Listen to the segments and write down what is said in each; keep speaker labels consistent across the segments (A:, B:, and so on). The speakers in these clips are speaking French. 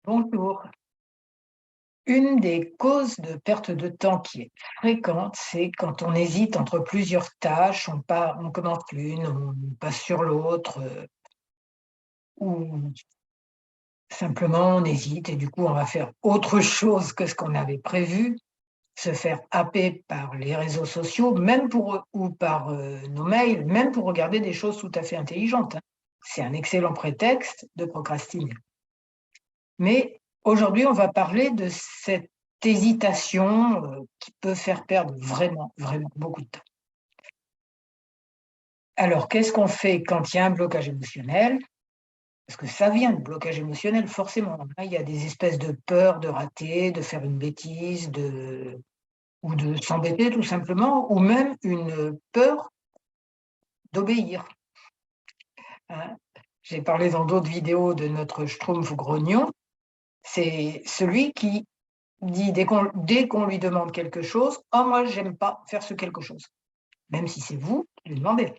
A: Bonjour. Une des causes de perte de temps qui est fréquente, c'est quand on hésite entre plusieurs tâches, on commence l'une, on passe sur l'autre, ou simplement on hésite et du coup on va faire autre chose que ce qu'on avait prévu, se faire happer par les réseaux sociaux, même ou par nos mails, même pour regarder des choses tout à fait intelligentes, hein. C'est un excellent prétexte de procrastiner. Mais aujourd'hui, on va parler de cette hésitation, qui peut faire perdre vraiment, vraiment beaucoup de temps. Alors, qu'est-ce qu'on fait quand il y a un blocage émotionnel? Parce que ça vient de blocage émotionnel forcément, hein. Il y a des espèces de peurs de rater, de faire une bêtise, ou de s'embêter tout simplement, ou même une peur d'obéir, hein. J'ai parlé dans d'autres vidéos de notre schtroumpf grognon, c'est celui qui dit dès qu'on lui demande quelque chose: «Oh moi j'aime pas faire ce quelque chose», même si c'est vous qui lui demandez,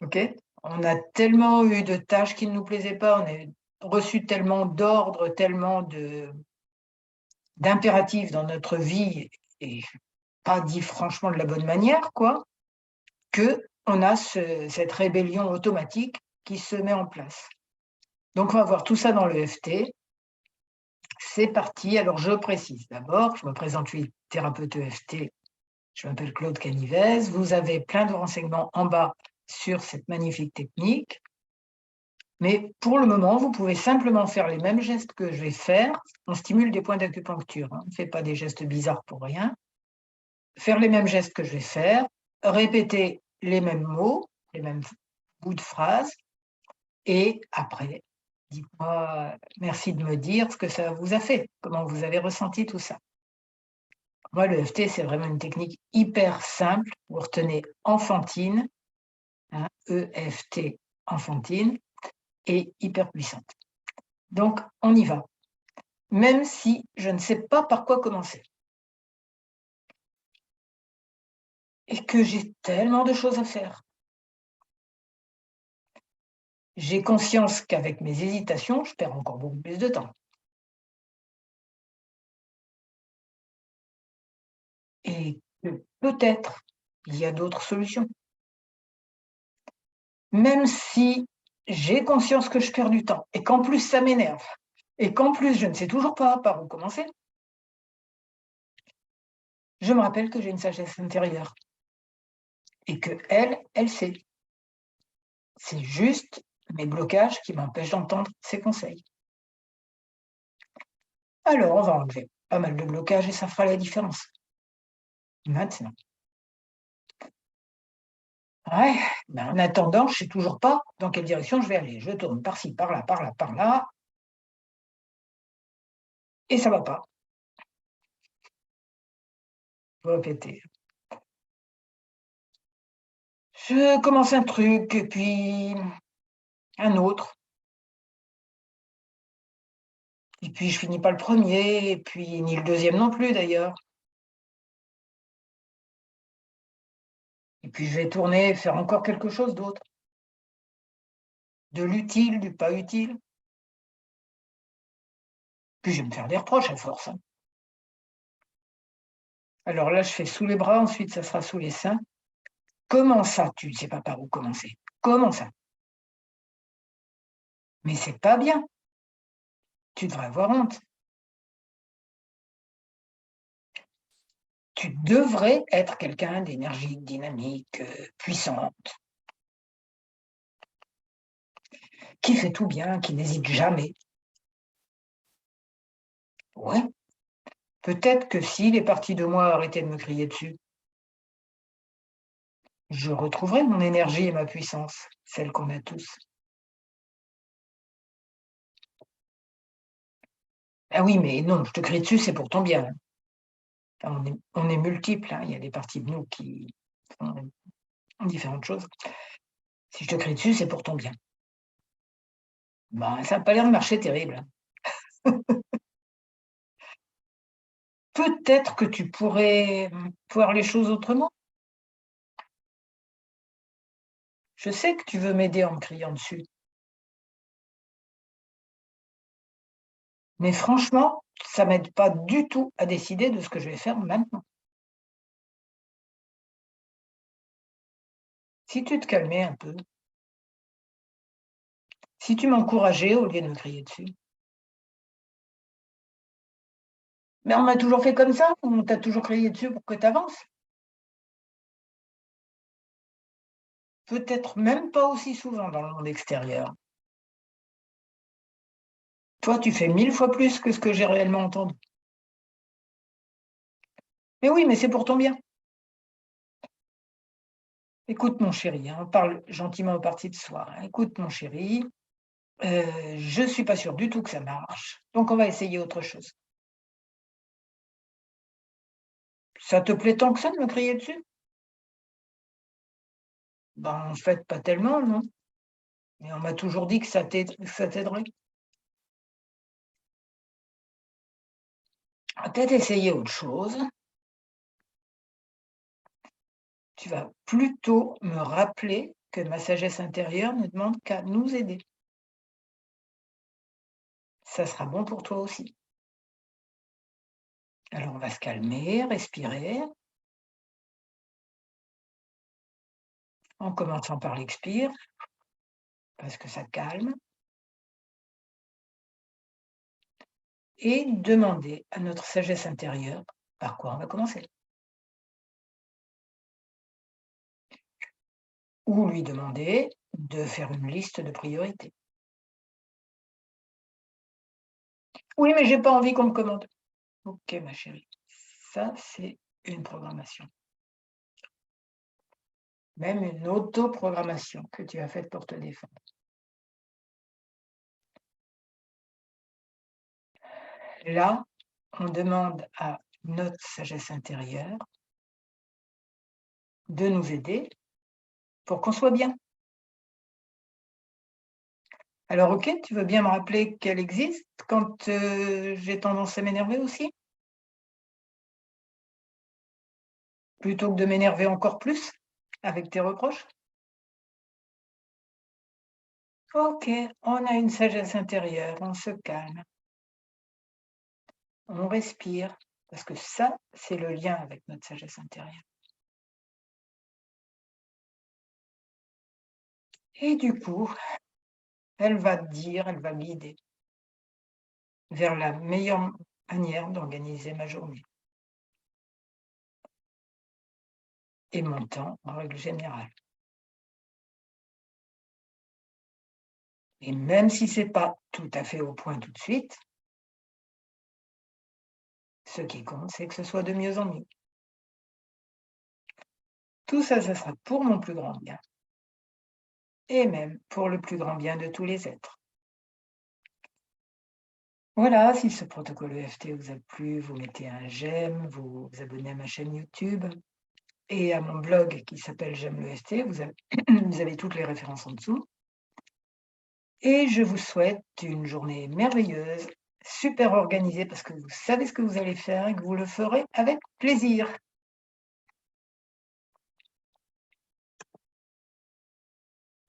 A: OK? On a tellement eu de tâches qui ne nous plaisaient pas, on a reçu tellement d'ordres, tellement d'impératifs dans notre vie et pas dit franchement de la bonne manière quoi, qu'on a cette rébellion automatique qui se met en place. Donc on va voir tout ça dans le l'EFT. C'est parti, alors je précise d'abord, je me présente, je suis thérapeute EFT. Je m'appelle Claude Canivez. Vous avez plein de renseignements en bas sur cette magnifique technique. Mais pour le moment, vous pouvez simplement faire les mêmes gestes que je vais faire. On stimule des points d'acupuncture, hein. On ne fait pas des gestes bizarres pour rien. Faire les mêmes gestes que je vais faire, répéter les mêmes mots, les mêmes bouts de phrases. Et après, dites-moi, merci de me dire ce que ça vous a fait, comment vous avez ressenti tout ça. Moi, le FT, c'est vraiment une technique hyper simple. Vous retenez enfantine, hein, EFT enfantine et hyper puissante. Donc on y va, même si je ne sais pas par quoi commencer et que j'ai tellement de choses à faire. J'ai conscience qu'avec mes hésitations, je perds encore beaucoup plus de temps et que peut-être il y a d'autres solutions. Même si j'ai conscience que je perds du temps et qu'en plus ça m'énerve et qu'en plus je ne sais toujours pas par où commencer, je me rappelle que j'ai une sagesse intérieure et qu'elle, elle sait. C'est juste mes blocages qui m'empêchent d'entendre ses conseils. Alors, on va enlever pas mal de blocages et ça fera la différence. Maintenant. Ouais, mais en attendant, je sais toujours pas dans quelle direction je vais aller. Je tourne par-ci, par-là, par-là, par-là, et ça va pas. Faut répéter. Je commence un truc et puis un autre, et puis je finis pas le premier, et puis ni le deuxième non plus d'ailleurs. Et puis je vais tourner, faire encore quelque chose d'autre, de l'utile, du pas utile. Puis je vais me faire des reproches à force, hein. Alors là, je fais sous les bras, ensuite ça sera sous les seins. Comment ça, tu ne sais pas par où commencer? Comment ça? Mais c'est pas bien, tu devrais avoir honte. Tu devrais être quelqu'un d'énergique, dynamique, puissante, qui fait tout bien, qui n'hésite jamais. Ouais, peut-être que s'il est parti de moi, arrêter de me crier dessus, je retrouverai mon énergie et ma puissance, celle qu'on a tous. Ah oui, mais non, je te crie dessus, c'est pour ton bien, hein. Enfin, on est multiples, hein, il y a des parties de nous qui font différentes choses. Si je te crie dessus, c'est pour ton bien. Ben, ça a pas l'air de marcher terrible, hein. Peut-être que tu pourrais, voir les choses autrement. Je sais que tu veux m'aider en me criant dessus, Mais franchement, ça m'aide pas du tout à décider de ce que je vais faire maintenant. Si tu te calmais un peu, si tu m'encourageais au lieu de me crier dessus. Mais on m'a toujours fait comme ça, on t'a toujours crié dessus pour que tu avances. Peut-être même pas aussi souvent dans le monde extérieur. Toi, tu fais 1000 fois plus que ce que j'ai réellement entendu. Mais oui, mais c'est pour ton bien. Écoute mon chéri, hein, on parle gentiment aux parties de soi, hein. Écoute mon chéri, je suis pas sûre du tout que ça marche, donc on va essayer autre chose. Ça te plaît tant que ça de me crier dessus? Ben, en fait, pas tellement, non. Mais on m'a toujours dit que ça t'aiderait. On va peut-être essayer autre chose. Tu vas plutôt me rappeler que ma sagesse intérieure ne demande qu'à nous aider. Ça sera bon pour toi aussi. Alors on va se calmer, respirer, en commençant par l'expire, parce que ça calme, et demander à notre sagesse intérieure par quoi on va commencer. Ou lui demander de faire une liste de priorités. Oui, mais j'ai pas envie qu'on me commande. Ok, ma chérie. Ça, c'est une programmation. Même une autoprogrammation que tu as faite pour te défendre. Là, on demande à notre sagesse intérieure de nous aider pour qu'on soit bien. Alors OK, tu veux bien me rappeler qu'elle existe quand, j'ai tendance à m'énerver aussi? Plutôt que de m'énerver encore plus avec tes reproches? OK, on a une sagesse intérieure, on se calme, on respire, parce que ça, c'est le lien avec notre sagesse intérieure. Et du coup, elle va te dire, elle va guider vers la meilleure manière d'organiser ma journée et mon temps en règle générale. Et même si c'est pas tout à fait au point tout de suite, ce qui compte, c'est que ce soit de mieux en mieux. Tout ça, ça sera pour mon plus grand bien et même pour le plus grand bien de tous les êtres. Voilà, si ce protocole EFT vous a plu, vous mettez un j'aime, vous abonnez à ma chaîne YouTube et à mon blog qui s'appelle J'aime l'EFT. Vous avez vous avez toutes les références en dessous et je vous souhaite une journée merveilleuse, super organisée parce que vous savez ce que vous allez faire et que vous le ferez avec plaisir.